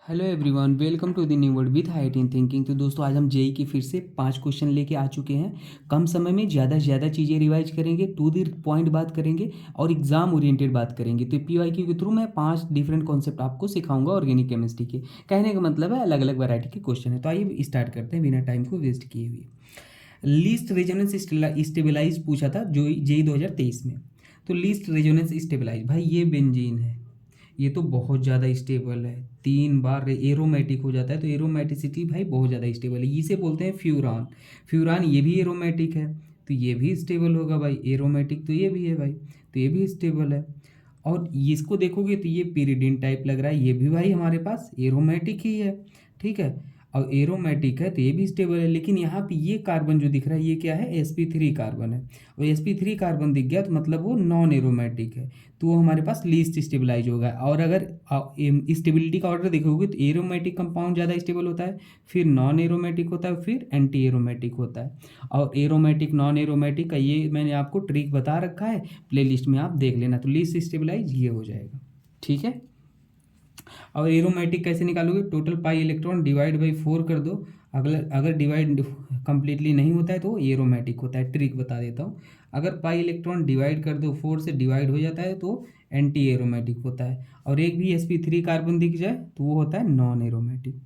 Hello everyone, welcome to the new world with height in thinking. तो दोस्तों, आज हम जेई की फिर से 5 क्वेश्चन लेके आ चुके हैं। कम समय में ज़्यादा से ज़्यादा चीज़ें रिवाइज करेंगे, टू द पॉइंट बात करेंगे और एग्जाम ओरिएंटेड बात करेंगे। तो पीवाईक्यू के थ्रू मैं 5 डिफरेंट कॉन्सेप्ट आपको सिखाऊंगा ऑर्गेनिक केमिस्ट्री के। कहने का मतलब है अलग अलग वैरायटी के क्वेश्चन है। तो आइए स्टार्ट करते हैं बिना टाइम को वेस्ट किए हुए। लीस्ट रेजोनेंस स्टेबलाइज पूछा था जो जेई 2023 में। तो लीस्ट रेजोनेंस स्टेबलाइज, भाई ये बेंजीन है, ये तो बहुत ज़्यादा स्टेबल है, 3 बार एरोमेटिक हो जाता है। तो एरोमेटिसिटी भाई बहुत ज़्यादा स्टेबल है, इसे बोलते हैं फ्यूरान। फ्यूरान ये भी एरोमेटिक है, तो ये भी स्टेबल होगा भाई। एरोमेटिक तो ये भी है भाई, तो ये भी स्टेबल है। और इसको देखोगे तो ये पीरिडिन टाइप लग रहा है, ये भी भाई हमारे पास एरोमेटिक ही है, ठीक है। और एरोमेटिक है तो ये भी स्टेबल है। लेकिन यहाँ पे ये कार्बन जो दिख रहा है ये क्या है, sp3 कार्बन है। और sp3 कार्बन दिख गया तो मतलब वो नॉन एरोमेटिक है, तो वो हमारे पास लीस्ट स्टेबलाइज होगा। और अगर स्टेबिलिटी का ऑर्डर देखोगे तो एरोमेटिक कंपाउंड ज़्यादा स्टेबल होता है, फिर नॉन एरोमेटिक होता है, फिर एंटी एरोमेटिक होता है। और एरोमेटिक नॉन एरोमेटिक का ये मैंने आपको ट्रिक बता रखा है, प्लेलिस्ट में आप देख लेना। तो लीस्ट स्टेबलाइज ये हो जाएगा, ठीक है। और एरोमेटिक कैसे निकालोगे, total pi electron divide by 4 कर दो। अगर डिवाइड कंप्लीटली नहीं होता है तो एरोमेटिक होता है। ट्रिक बता देता हूँ, अगर पाई इलेक्ट्रॉन डिवाइड कर दो, 4 से डिवाइड हो जाता है तो एंटी एरोमेटिक होता है। और एक भी sp3 कार्बन दिख जाए तो वो होता है नॉन एरोमेटिक,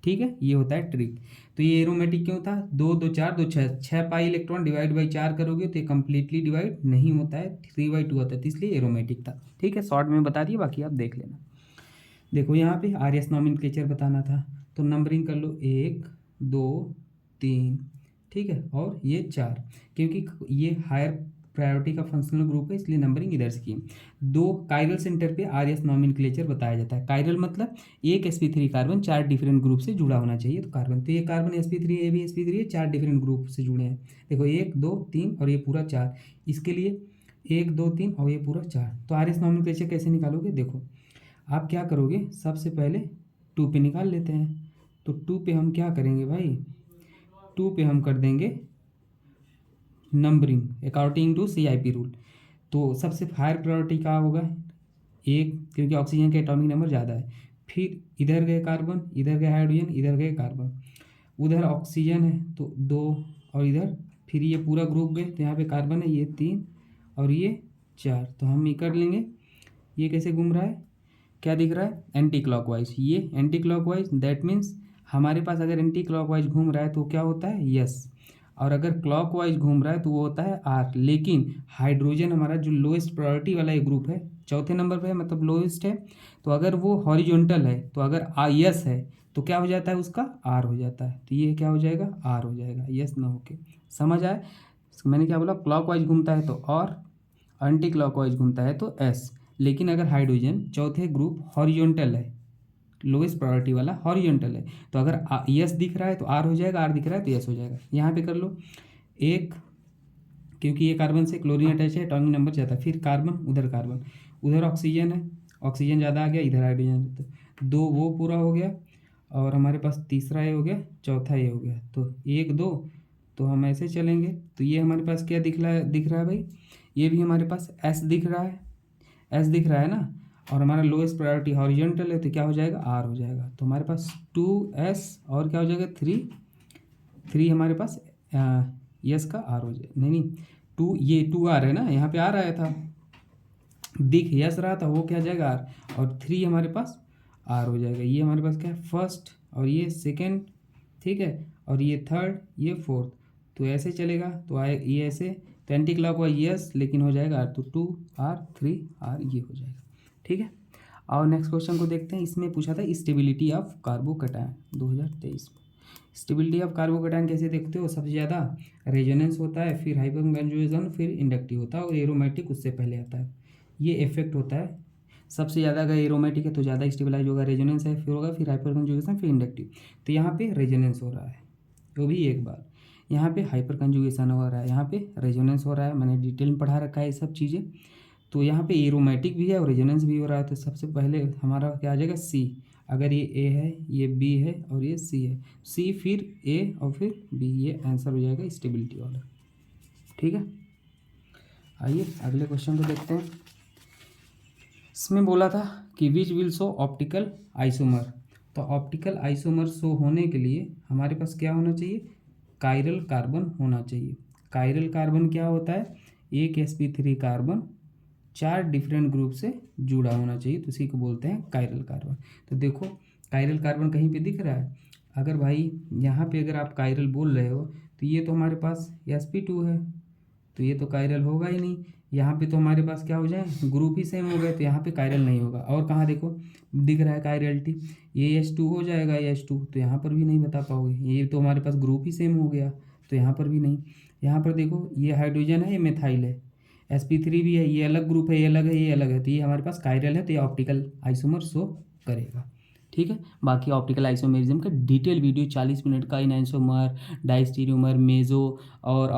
ठीक है। ये होता है ट्रिक। तो ये एरोमेटिक क्यों था, 2 2 4 2 6, 6 पाई इलेक्ट्रॉन डिवाइड बाई 4 करोगे तो ये कंप्लीटली डिवाइड नहीं होता है, 3/2 होता है, तो इसलिए एरोमेटिक था, ठीक है। शॉर्ट में बता दिया, बाकी आप देख लेना। देखो यहाँ पे आर एस नॉमेनक्लेचर बताना था, तो नंबरिंग कर लो 1 2 3, ठीक है, और ये 4। क्योंकि ये हायर प्रायोरिटी का फंक्शनल ग्रुप है इसलिए नंबरिंग इधर से की। 2 कायरल सेंटर पे आर एस नॉमेनक्लेचर बताया जाता है। कायरल मतलब एक sp3 कार्बन 4 डिफरेंट ग्रुप से जुड़ा होना चाहिए। तो कार्बन, तो ये कार्बन sp3 ये भी sp3 है, 4 डिफरेंट ग्रुप से जुड़े हैं। देखो 1 2 3 और ये पूरा 4, इसके लिए 1 2 3 और ये पूरा 4। तो आर एस नॉमेनक्लेचर कैसे निकालोगे, देखो आप क्या करोगे, सबसे पहले 2 पे निकाल लेते हैं। तो 2 पे हम क्या करेंगे भाई, 2 पे हम कर देंगे numbering according to CIP rule. तो सबसे हायर प्रायोरिटी का होगा 1, क्योंकि ऑक्सीजन के एटॉमिक नंबर ज़्यादा है। फिर इधर गए कार्बन, इधर गए हाइड्रोजन, इधर गए कार्बन, उधर ऑक्सीजन है तो 2, और इधर फिर ये पूरा ग्रुप गए तो यहाँ पे कार्बन है, ये 3 और ये 4। तो हम ये कर लेंगे, ये कैसे घूम रहा है, क्या दिख रहा है, एंटी क्लॉकवाइज। ये एंटी क्लॉकवाइज दैट मीन्स हमारे पास अगर एंटी क्लॉकवाइज घूम रहा है तो क्या होता है, यस। और अगर क्लॉकवाइज घूम रहा है तो वो होता है आर। लेकिन हाइड्रोजन हमारा जो लोएस्ट प्रायोरिटी वाला एक ग्रुप है, चौथे नंबर पे है, मतलब लोएस्ट है। तो अगर वो हॉरिजॉन्टल है तो अगर यस है तो क्या हो जाता है, उसका आर हो जाता है। तो ये क्या हो जाएगा, आर हो जाएगा, यस ना होके। समझ आए मैंने क्या बोला, क्लॉकवाइज घूमता है तो और, एंटी क्लॉकवाइज घूमता है तो एस। लेकिन अगर हाइड्रोजन चौथे ग्रुप हॉरिजॉन्टल है, लोएस्ट प्रायोरिटी वाला हॉरिजॉन्टल है, तो अगर यस दिख रहा है तो आर हो जाएगा, आर दिख रहा है तो यस हो जाएगा। यहाँ पे कर लो 1, क्योंकि ये कार्बन से क्लोरीन अटैच है, एटॉमिक नंबर ज़्यादा। फिर कार्बन, उधर ऑक्सीजन है, ऑक्सीजन ज़्यादा आ गया, इधर हाइड्रोजन, तो 2 वो पूरा हो गया। और हमारे पास तीसरा ये हो गया, चौथा ये हो गया, तो 1 2। तो हम ऐसे चलेंगे तो ये हमारे पास क्या दिख रहा है भाई, ये भी हमारे पास एस दिख रहा है, एस दिख रहा है ना। और हमारा लोएस्ट प्रायोरिटी हॉरिजॉन्टल है तो क्या हो जाएगा, आर हो जाएगा। तो हमारे पास 2s और क्या हो जाएगा 3 हमारे पास यस का आर हो जाएगा, नहीं नहीं 2, ये 2r है ना, यहाँ पे आर आया था, दिख यस रहा था, वो क्या हो जाएगा आर, और 3 हमारे पास आर हो जाएगा। ये हमारे पास क्या है, फर्स्ट, और ये सेकेंड, ठीक है, और ये थर्ड, ये फोर्थ। तो ऐसे चलेगा तो आए ये ऐसे, तो एंटी क्लॉक वाइज यस, लेकिन हो जाएगा आर, तो 2r 3r ये हो जाएगा, ठीक है। और नेक्स्ट क्वेश्चन को देखते हैं। इसमें पूछा था स्टेबिलिटी ऑफ कार्बोकैटायन 2023 में। स्टेबिलिटी ऑफ कार्बोकैटायन कैसे देखते हो, सबसे ज़्यादा रेजोनेंस होता है, फिर हाइपर कंजुगेशन, फिर इंडक्टिव होता है, और एरोमेटिक उससे पहले आता है। ये इफेक्ट होता है, सबसे ज़्यादा अगर एरोमेटिक है तो ज़्यादा स्टेबलाइज होगा, रेजोनेंस है फिर होगा, फिर हाइपर कंजुगेशन, फिर इंडक्टिव। तो यहाँ पे रेजोनेंस हो रहा है, वो भी एक बार। यहाँ पे हाइपर कंजुगेशन हो रहा है, यहाँ पे रेजोनेंस हो रहा है, मैंने डिटेल में पढ़ा रखा है ये सब चीज़ें। तो यहाँ पे एरोमेटिक भी है और रेजोनेंस भी हो रहा है। तो सबसे पहले हमारा क्या आ जाएगा, सी। अगर ये ए है, ये बी है और ये सी है, सी फिर ए और फिर बी, ये आंसर हो जाएगा स्टेबिलिटी वाला, ठीक है। आइए अगले क्वेश्चन को देखते हैं। इसमें बोला था कि which will show optical isomer तो ऑप्टिकल आइसोमर शो होने के लिए हमारे पास क्या होना चाहिए, कायरल कार्बन होना चाहिए। कायरल कार्बन क्या होता है, एक sp3 कार्बन 4 डिफरेंट ग्रुप से जुड़ा होना चाहिए, तो उसी को बोलते हैं कायरल कार्बन। तो देखो कायरल कार्बन कहीं पे दिख रहा है, अगर भाई यहाँ पे अगर आप कायरल बोल रहे हो तो ये तो हमारे पास sp2 है, तो ये तो कायरल होगा ही नहीं। यहाँ पे तो हमारे पास क्या हो जाए, ग्रुप ही सेम हो गए, तो यहाँ पे कायरल नहीं होगा। और कहाँ देखो दिख रहा है कायरलिटी, ये H2 हो जाएगा, ये H2, तो यहाँ पर भी नहीं बता पाओगे, ये तो हमारे पास ग्रुप ही सेम हो गया, तो यहाँ पर भी नहीं। यहाँ पर देखो ये हाइड्रोजन है, ये मिथाइल है, sp3 भी है, ये अलग ग्रुप है, ये अलग है, ये अलग है, तो ये हमारे पास कायरल है, तो ये ऑप्टिकल आइसोमर शो करेगा। ठीक है, बाकी ऑप्टिकल आइसोमेरिज्म का डिटेल वीडियो 40 मिनट का इनैंसोमर, डायस्टीरियोमर, मेजो और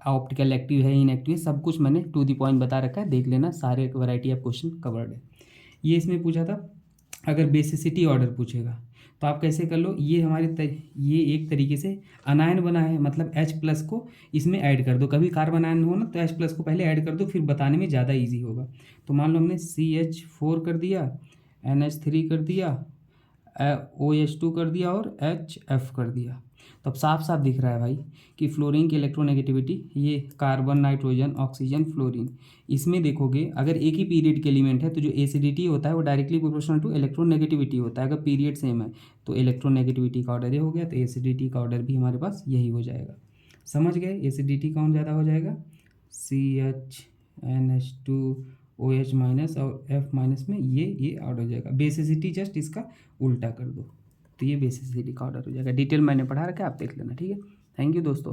ऑप्टिकल एक्टिव है, इनएक्टिव है, सब कुछ मैंने टू द पॉइंट बता रखा है, देख लेना, सारे वैरायटी ऑफ क्वेश्चन कवर्ड है। ये इसमें पूछा था, अगर बेसिसिटी ऑर्डर पूछेगा तो आप कैसे कर लो, ये ये एक तरीके से अनायन बना है, मतलब H+ को इसमें ऐड कर दो, कभी कार्बन आयन हो ना तो H+ को पहले ऐड कर दो, फिर बताने में ज़्यादा ईजी होगा। तो मान लो हमने CH4 कर दिया, NH3 कर दिया, OH2 कर दिया और HF कर दिया, तो अब साफ साफ दिख रहा है भाई कि फ्लोरीन की इलेक्ट्रोनेगेटिविटी, ये कार्बन, नाइट्रोजन, ऑक्सीजन, फ्लोरीन, इसमें देखोगे अगर एक ही पीरियड के एलिमेंट है तो जो एसिडिटी होता है वो डायरेक्टली प्रोपोर्शनल टू इलेक्ट्रोनेगेटिविटी होता है। अगर पीरियड सेम है तो इलेक्ट्रोनेगेटिविटी का ऑर्डर ये हो गया, तो एसिडिटी का ऑर्डर भी हमारे पास यही हो जाएगा। समझ गए, एसिडिटी कौन ज़्यादा हो जाएगा, CH, NH2, OH- और F- में ये ऑर्डर हो जाएगा। बेसिसिटी जस्ट इसका उल्टा कर दो, तो ये बेसिसिटी का ऑर्डर हो जाएगा। डिटेल मैंने पढ़ा रखा है, आप देख लेना। ठीक है, थैंक यू दोस्तों।